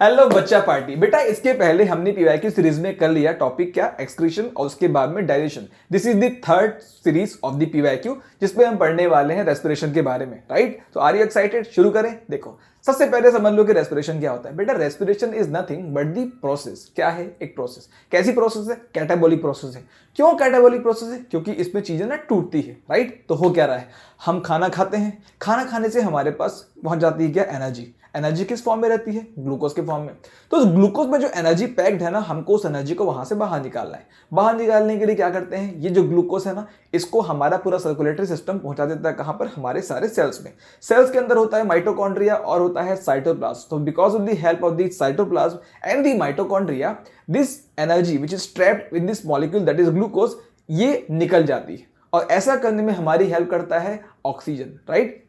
Hello बच्चा party. बेटा इसके पहले हमने पीवाईक्यू सीरीज में कर लिया टॉपिक क्या, एक्सक्रीशन, और उसके बाद में digestion. This is the third series of the PYQ जिसमें हम पढ़ने वाले हैं रेस्पिरेशन के बारे में, राइट। तो आर यू एक्साइटेड? शुरू करें। देखो सबसे पहले समझ लो कि रेस्पिरेशन क्या होता है। बेटा respiration is nothing but the process. क्या है? एक प्रोसेस। कैसी प्रोसेस है? कैटाबॉलिक प्रोसेस है। क्यों कैटाबॉलिक प्रोसेस है? क्योंकि इसमें चीजें ना टूटती है, राइट। तो हो क्या रहा है, हम खाना खाते हैं, खाना खाने से हमारे पास पहुंच जाती है क्या, एनर्जी। एनर्जी किस फॉर्म में रहती है? ग्लूकोज के फॉर्म में। तो उस ग्लूकोज में जो एनर्जी पैक्ड है ना, हमको उस एनर्जी को वहां से बाहर निकालना है। बाहर निकालने के लिए क्या करते हैं, ये जो ग्लूकोज है ना, इसको हमारा पूरा सर्कुलेटरी सिस्टम पहुंचा देता है। कहां पर? हमारे सारे सेल्स में। सेल्स के अंदर होता है माइटोकॉन्ड्रिया और होता है साइटोप्लाज्म। तो because of the help of the cytoplasm and the mitochondria, this energy which is trapped with this molecule that is glucose, ये निकल जाती है। और ऐसा करने में हमारी हेल्प करता है oxygen, right.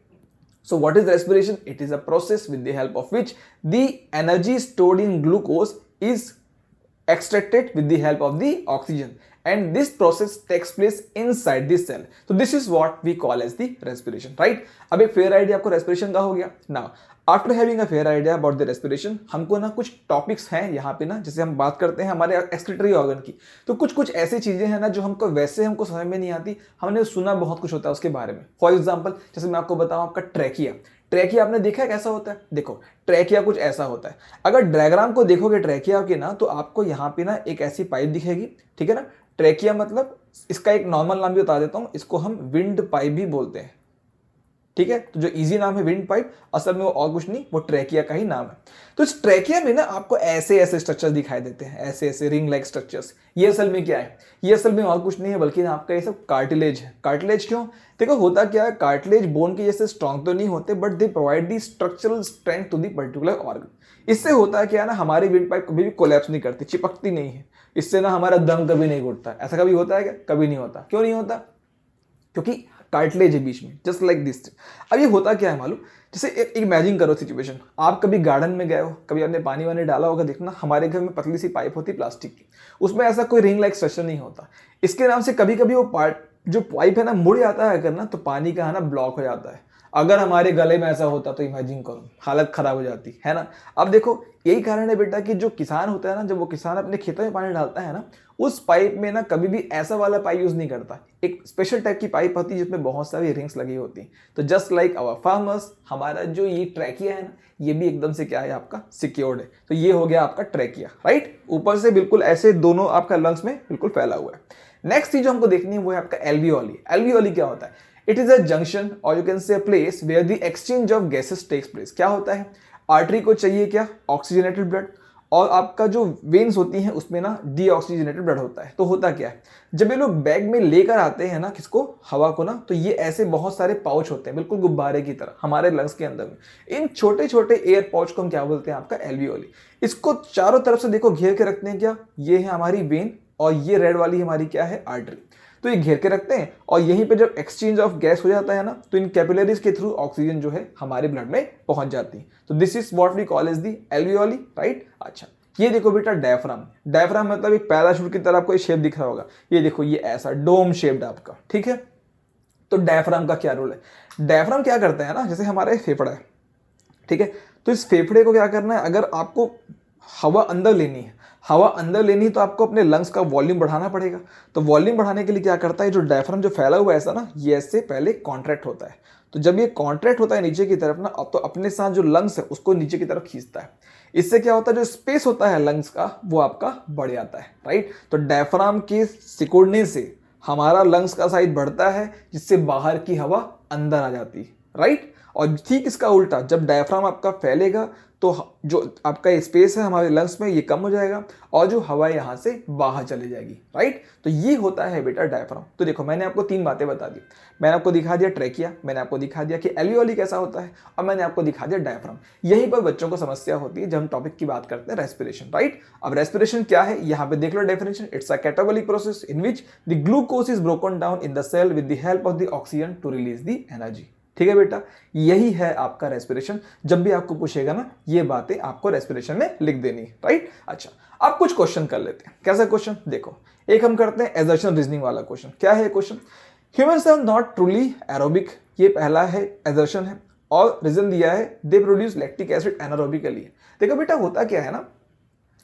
So what is respiration? It is a process with the help of which the energy stored in glucose is extracted with the help of the oxygen, and this process takes place inside the cell. So this is what we call as the respiration, right? अब एक fair idea आपको respiration का हो गया। Now after having a fair idea about the respiration, हमको ना कुछ topics हैं यहाँ पे ना, जैसे हम बात करते हैं हमारे एक्सक्रीटरी ऑर्गन की, तो कुछ ऐसी चीजें हैं ना जो हमको समझ में नहीं आती। हमने सुना बहुत कुछ होता है उसके बारे में। फॉर एग्जाम्पल जैसे मैं आपको बताऊं, आपका ट्रैकिया। ट्रैकिया आपने देखा है कैसा होता है? देखो ट्रैकिया कुछ ऐसा होता है। अगर डायग्राम को देखोगे ट्रैकिया के ना, तो आपको यहाँ पे ना एक ऐसी पाइप दिखेगी, ठीक है ना। ट्रैकिया मतलब, इसका एक नॉर्मल नाम भी बता देता हूँ, इसको हम विंड पाइप भी बोलते हैं, ठीक है। तो जो इजी नाम है विंड पाइप, असल में वो और कुछ नहीं, वो ट्रैकिया का ही नाम है। तो इस ट्रैकिया में ना आपको ऐसे ऐसे स्ट्रक्चर दिखाई देते हैं, ऐसे ऐसे रिंग लाइक स्ट्रक्चर्स। ये असल में क्या है? ये असल में और कुछ नहीं है बल्कि आपका ये सब कार्टिलेज है। कार्टिलेज क्यों? देखो होता क्या है, कार्टिलेज बोन के जैसे स्ट्रॉन्ग तो नहीं होते, but they provide the structural strength to the particular organ. इससे होता है क्या ना, हमारी विंड पाइप कभी भी कोलैप्स नहीं करती, चिपकती नहीं है। इससे ना हमारा दम कभी नहीं घुटता। ऐसा कभी होता है क्या? कभी नहीं होता। क्यों नहीं होता? क्योंकि कार्टिलेज है बीच में, जस्ट लाइक दिस। अब ये होता क्या है मालूम? जैसे एक इमेजिन करो सिचुएशन, आप कभी गार्डन में गए हो, कभी आपने पानी वानी डाला होगा, देखना हमारे घर में पतली सी पाइप होती है प्लास्टिक की, उसमें ऐसा कोई रिंग लाइक स्ट्रक्चर नहीं होता। इसके नाम से कभी कभी वो पार्ट जो पाइप है ना मुड़ जाता है करना, तो पानी का है ना ब्लॉक हो जाता है। अगर हमारे गले में ऐसा होता तो इमेजिन करो, हालत खराब हो जाती है ना। अब देखो यही कारण है बेटा कि जो किसान होता है ना, जब वो किसान अपने खेतों में पानी डालता है ना, उस पाइप में ना कभी भी ऐसा वाला पाइप यूज नहीं करता। एक स्पेशल टाइप की पाइप होती है जिसमें बहुत सारी रिंग्स लगी होती हैं। तो जस्ट लाइक आवर फार्मर्स, हमारा जो ये ट्रैकिया है ना, ये भी एकदम से क्या है, आपका सिक्योर्ड है। तो ये हो गया आपका ट्रैकिया, राइट। ऊपर से बिल्कुल ऐसे दोनों आपका लंग्स में बिल्कुल फैला हुआ है। नेक्स्ट चीज जो हमको देखनी है वो है आपका एल्वियोली। एल्वियोली क्या होता है? इट इज अ जंक्शन और you can say a place where the exchange of gases takes place. क्या होता है? आर्टरी को चाहिए क्या? Oxygenated blood. और आपका जो वेन्स होती हैं उसमें ना डीऑक्सीजनेटेड ब्लड होता है। तो होता क्या है, जब ये लोग बैग में लेकर आते हैं ना किसको, हवा को ना, तो ये ऐसे बहुत सारे पाउच होते हैं बिल्कुल गुब्बारे की तरह हमारे लंग्स के अंदर में। इन छोटे छोटे एयर पाउच को हम क्या बोलते हैं? आपका एल्वियोली। इसको चारों तरफ से देखो घेर के रखते हैं क्या, ये है हमारी वेन, और ये रेड वाली हमारी क्या है, आर्टरी। तो ये घेर के रखते हैं, और यहीं पे जब एक्सचेंज ऑफ गैस हो जाता है ना, तो इन कैपिलरीज के थ्रू ऑक्सीजन जो है हमारे ब्लड में पहुंच जाती है। तो this is what we call as the alveoli, right. अच्छा ये देखो बेटा डायफ्राम। डायफ्राम मतलब एक पैराशूट की तरह आपको ये शेप दिख रहा होगा। ये देखो ये ऐसा डोम शेप्ड आपका, ठीक है। तो डायफ्राम का क्या रोल है? डायफ्राम क्या करता है ना, जैसे हमारा फेफड़ा है, ठीक है। तो इस फेफड़े को क्या करना है, अगर आपको हवा अंदर लेनी है, हवा अंदर लेनी है, तो आपको अपने लंग्स का वॉल्यूम बढ़ाना पड़ेगा। तो वॉल्यूम बढ़ाने के लिए क्या करता है, जो डायफ्राम जो फैला हुआ है ऐसा ना, ये ऐसे पहले कॉन्ट्रैक्ट होता है। तो जब ये कॉन्ट्रैक्ट होता है नीचे की तरफ ना, अब तो अपने साथ जो लंग्स है उसको नीचे की तरफ खींचता है। इससे क्या होता है, जो स्पेस होता है लंग्स का वो आपका बढ़ जाता है, राइट। तो डायफ्राम के सिकुड़ने से हमारा लंग्स का साइज बढ़ता है, जिससे बाहर की हवा अंदर आ जाती है, राइट। और ठीक इसका उल्टा, जब डायफ्राम आपका फैलेगा तो जो आपका स्पेस है हमारे लंग्स में ये कम हो जाएगा, और जो हवा यहाँ से बाहर चली जाएगी, राइट। तो ये होता है बेटा डायफ्राम। तो देखो मैंने आपको तीन बातें बता दी। मैंने आपको दिखा दिया ट्रैकिया, मैंने आपको दिखा दिया कि एल्वियोली कैसा होता है, और मैंने आपको दिखा दिया डायफ्राम। यहीं पर बच्चों को समस्या होती है जब हम टॉपिक की बात करते हैं रेस्पिरेशन, राइट। अब रेस्पिरेशन क्या है, यहाँ पे देख लो definition. It's a catabolic process in which the glucose is broken down in the cell with the help of the oxygen to release the energy. ठीक है बेटा, यही है आपका रेस्पिरेशन। जब भी आपको पूछेगा ना, ये बातें आपको रेस्पिरेशन में लिख देनी है, राइट। अच्छा अब कुछ क्वेश्चन कर लेते हैं। कैसा क्वेश्चन? देखो एक हम करते हैं एजर्शन रीजनिंग वाला क्वेश्चन। क्या है question? Humans are not truly aerobic, ये पहला है एजर्शन है। और रीजन दिया है they produce lactic acid anaerobically. देखो बेटा होता क्या है ना,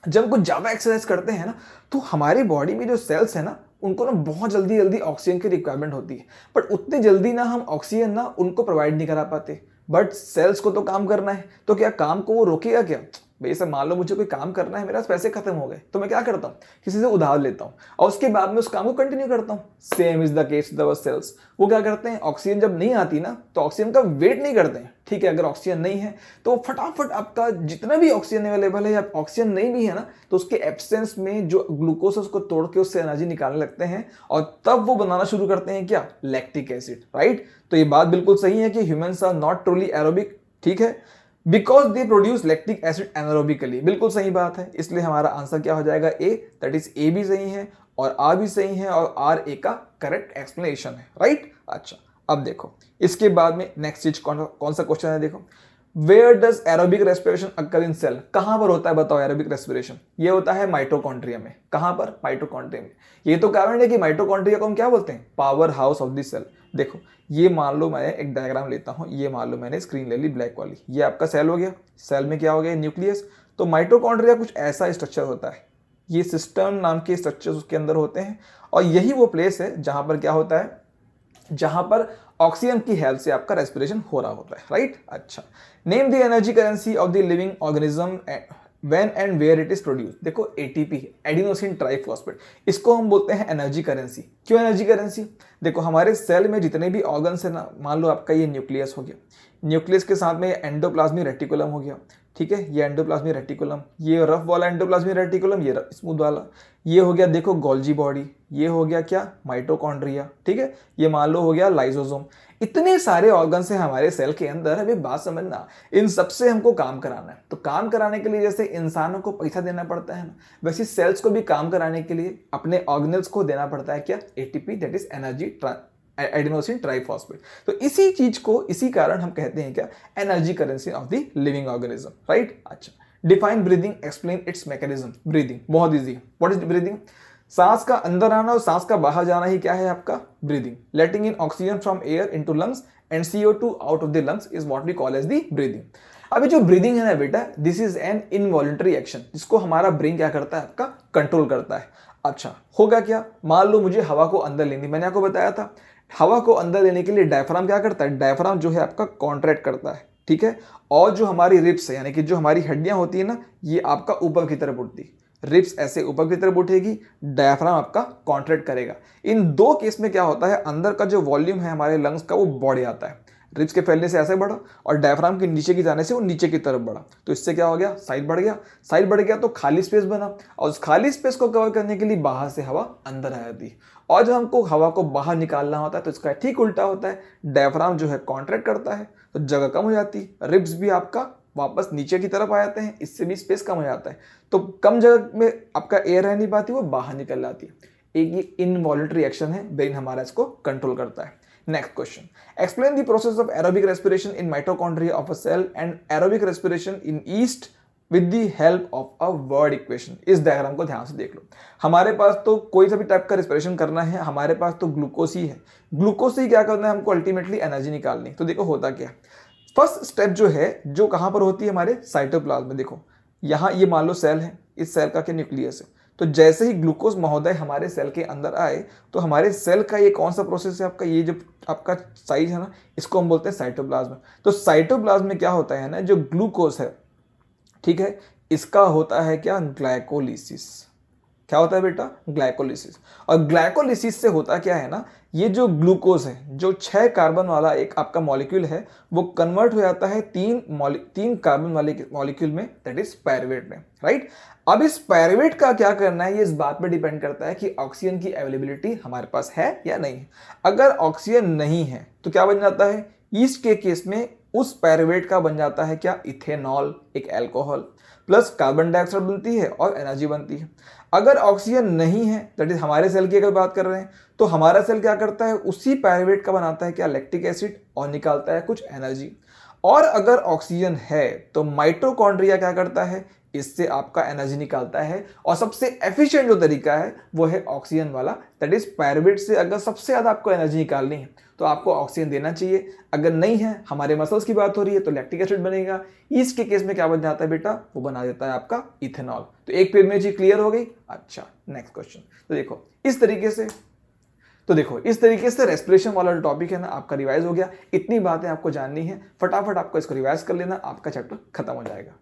जब कुछ ज़्यादा एक्सरसाइज करते हैं ना तो हमारी बॉडी में जो सेल्स है ना उनको ना बहुत जल्दी जल्दी ऑक्सीजन की रिक्वायरमेंट होती है, बट उतनी जल्दी ना हम ऑक्सीजन ना उनको प्रोवाइड नहीं करा पाते। बट सेल्स को तो काम करना है, तो क्या काम को वो रोकेगा क्या? भाई सब मान लो मुझे कोई काम करना है, मेरे पास पैसे खत्म हो गए, तो मैं क्या करता हूँ, किसी से उधार लेता हूँ और उसके बाद में उस काम को कंटिन्यू करता हूँ। Same is the case with our cells. वो क्या करते हैं, ऑक्सीजन जब नहीं आती ना तो ऑक्सीजन का वेट नहीं करते हैं, ठीक है। अगर ऑक्सीजन नहीं है तो फटाफट आपका जितना भी ऑक्सीजन अवेलेबल है या ऑक्सीजन नहीं भी है ना तो उसके एब्सेंस में जो ग्लूकोज उसको तोड़ के उससे एनर्जी निकालने लगते हैं और तब वो बनाना शुरू करते हैं क्या, लैक्टिक एसिड, राइट। तो ये बात बिल्कुल सही है कि humans are not truly aerobic, ठीक है, because they produce lactic acid anaerobically. बिल्कुल सही बात है, इसलिए हमारा आंसर क्या हो जाएगा, ए, दैट इज ए भी सही है और आर भी सही है और आर ए का करेक्ट एक्सप्लेनेशन है, राइट। अच्छा अब देखो इसके बाद में नेक्स्ट चीज कौन सा क्वेश्चन है, देखो where does aerobic respiration occur in cell, कहां पर होता है बताओ एरोबिक रेस्पिरेशन, ये होता है माइटोकॉन्ड्रिया में। कहां पर, माइटोकॉन्ड्रिया में। ये तो कारण है कि माइटोकॉन्ड्रिया को हम क्या बोलते हैं, powerhouse of the cell. देखो ये मान लो मैं एक डायग्राम लेता हूं, ये मान लो मैंने स्क्रीन ले ली ब्लैक वाली, ये आपका सेल हो गया, सेल में क्या हो गया, न्यूक्लियस। तो माइटोकॉन्ड्रिया कुछ ऐसा स्ट्रक्चर होता है, ये सिस्टम नाम के स्ट्रक्चर्स उसके अंदर होते हैं और यही वो प्लेस है जहां पर क्या होता है, जहां पर ऑक्सीजन की हेल्प से आपका रेस्पिरेशन हो रहा होता है, राइट। अच्छा, name the energy currency of the living organism when and where it is produce. देखो एटीपी एडिनोसिन ट्राइफॉस्फेट, इसको हम बोलते हैं एनर्जी करेंसी। क्यों एनर्जी करेंसी, देखो हमारे सेल में जितने भी ऑर्गन्स है ना, मान लो आपका ये न्यूक्लियस हो गया, न्यूक्लियस के साथ में एंडोप्लाज्मिक रेटिकुलम हो गया, ठीक है, ये एंडोप्लाज्मिक रेटिकुलम, ये रफ वाला एंडोप्लाज्मिक रेटिकुलम, ये स्मूथ वाला, ये हो गया देखो गोल्जी बॉडी, ये हो गया क्या, माइटोकॉन्ड्रिया, ठीक है, ये मान लो हो गया लाइसोसोम। इतने सारे ऑर्गन्स हैं हमारे सेल के अंदर। अभी बात समझना, इन सबसे हमको काम कराना है, तो काम कराने के लिए जैसे इंसानों को पैसा देना पड़ता है ना, वैसे सेल्स को भी काम कराने के लिए अपने ऑर्गेनल्स को देना पड़ता है क्या, ATP, that is energy adenosine triphosphate. तो इसी चीज को, इसी कारण हम कहते हैं क्या, energy currency of the living organism, right. अच्छा, define breathing, explain its mechanism. Breathing बहुत इजी है, व्हाट इज ब्रीदिंग, सांस का अंदर आना और सांस का बाहर जाना ही क्या है आपका, breathing. Letting in oxygen from air into lungs and CO2 out of the lungs is what we call as the breathing. अभी जो ब्रीदिंग है ना बेटा, this is an involuntary action, जिसको हमारा ब्रेन क्या करता है, आपका कंट्रोल करता है। अच्छा होगा क्या, मान लो मुझे हवा को अंदर लेनी, मैंने आपको बताया था हवा को अंदर लेने के लिए डायफ्राम क्या करता है, डायफ्राम जो है आपका कॉन्ट्रैक्ट करता है, ठीक है, और जो हमारी रिब्स है यानी कि जो हमारी हड्डियां होती है ना, ये आपका ऊपर की तरफ उठती, रिब्स ऐसे ऊपर की तरफ उठेगी, डायफ्राम आपका कॉन्ट्रैक्ट करेगा। इन दो केस में क्या होता है, अंदर का जो वॉल्यूम है हमारे लंग्स का वो बढ़ जाता है, रिब्स के फैलने से ऐसे बढ़ा और डायफ्राम के नीचे की जाने से वो नीचे की तरफ बढ़ा, तो इससे क्या हो गया, साइज बढ़ गया, साइज बढ़ गया तो खाली स्पेस बना और उस खाली स्पेस को कवर करने के लिए बाहर से हवा अंदर आ जाती है। और जब हमको हवा को बाहर निकालना होता है तो इसका ठीक उल्टा होता है, डायफ्राम जो है कॉन्ट्रैक्ट करता है तो जगह कम हो जाती है, रिब्स भी आपका वापस नीचे की तरफ आ जाते हैं, इससे भी स्पेस कम हो जाता है, तो कम जगह में आपका एयर रह नहीं पाती, वो बाहर निकल जाती है। एक ये इनवॉलंटरी एक्शन है, ब्रेन हमारा इसको कंट्रोल करता है। Next question, explain the process of aerobic respiration in mitochondria of a cell and aerobic respiration in yeast with the help of a word equation. इस डायग्राम को ध्यान से देख लो, हमारे पास तो कोई सा भी टाइप का रेस्पिरेशन करना है, हमारे पास तो ग्लूकोज ही है, ग्लूकोज से क्या करना है हमको, अल्टीमेटली एनर्जी निकालनी। तो देखो होता क्या, फर्स्ट स्टेप जो है जो कहां पर होती है, हमारे साइटोप्लाज्म में। देखो यहां ये मान लो सेल है, इस सेल का क्या न्यूक्लियस है, तो जैसे ही ग्लूकोज महोदय हमारे सेल के अंदर आए तो हमारे सेल का ये कौन सा प्रोसेस है आपका, ये जो आपका साइज है ना, इसको हम बोलते हैं साइटोप्लाज्म। तो साइटोप्लाज्म में क्या होता है ना, जो ग्लूकोज है, ठीक है, इसका होता है क्या, ग्लाइकोलिसिस। क्या होता है बेटा, ग्लाइकोलिसिस। और ग्लाइकोलिसिस से होता क्या है ना, ये जो ग्लूकोज है, जो 6 कार्बन वाला एक आपका मॉलिक्यूल है, वो कन्वर्ट हो जाता है 3 कार्बन वाले मॉलिक्यूल में, दैट इज पायरुवेट में, राइट। अब इस पायरुवेट का क्या करना है, ये इस बात पर डिपेंड करता है कि ऑक्सीजन की अवेलेबिलिटी हमारे पास है या नहीं है। अगर ऑक्सीजन नहीं है तो क्या बन जाता है, ईस्ट के केस में उस पायरुवेट का बन जाता है क्या, इथेनॉल, एक अल्कोहल, प्लस कार्बन डाइऑक्साइड बनती है और एनर्जी बनती है। अगर ऑक्सीजन नहीं है, दैट इज हमारे सेल की अगर बात कर रहे हैं, तो हमारा सेल क्या करता है, उसी पायरुवेट का बनाता है क्या, लैक्टिक एसिड, और निकालता है कुछ एनर्जी। और अगर ऑक्सीजन है तो माइटोकॉन्ड्रिया क्या करता है, इससे आपका एनर्जी निकालता है और सबसे एफिशिएंट जो तरीका है वो है ऑक्सीजन वाला, दैट इज पायरुवेट से अगर सबसे ज़्यादा आपको एनर्जी निकालनी है तो आपको ऑक्सीजन देना चाहिए। अगर नहीं है, हमारे मसल्स की बात हो रही है, तो लैक्टिक एसिड बनेगा। ईस्ट के केस में क्या बन जाता है बेटा, वो बना देता है आपका इथेनॉल। तो एक पेज में चीज क्लियर हो गई। अच्छा, नेक्स्ट क्वेश्चन। तो देखो इस तरीके से रेस्पिरेशन वाला जो टॉपिक है ना आपका रिवाइज हो गया। इतनी बातें आपको जाननी है, फटाफट आपको इसको रिवाइज कर लेना, आपका चैप्टर खत्म हो जाएगा।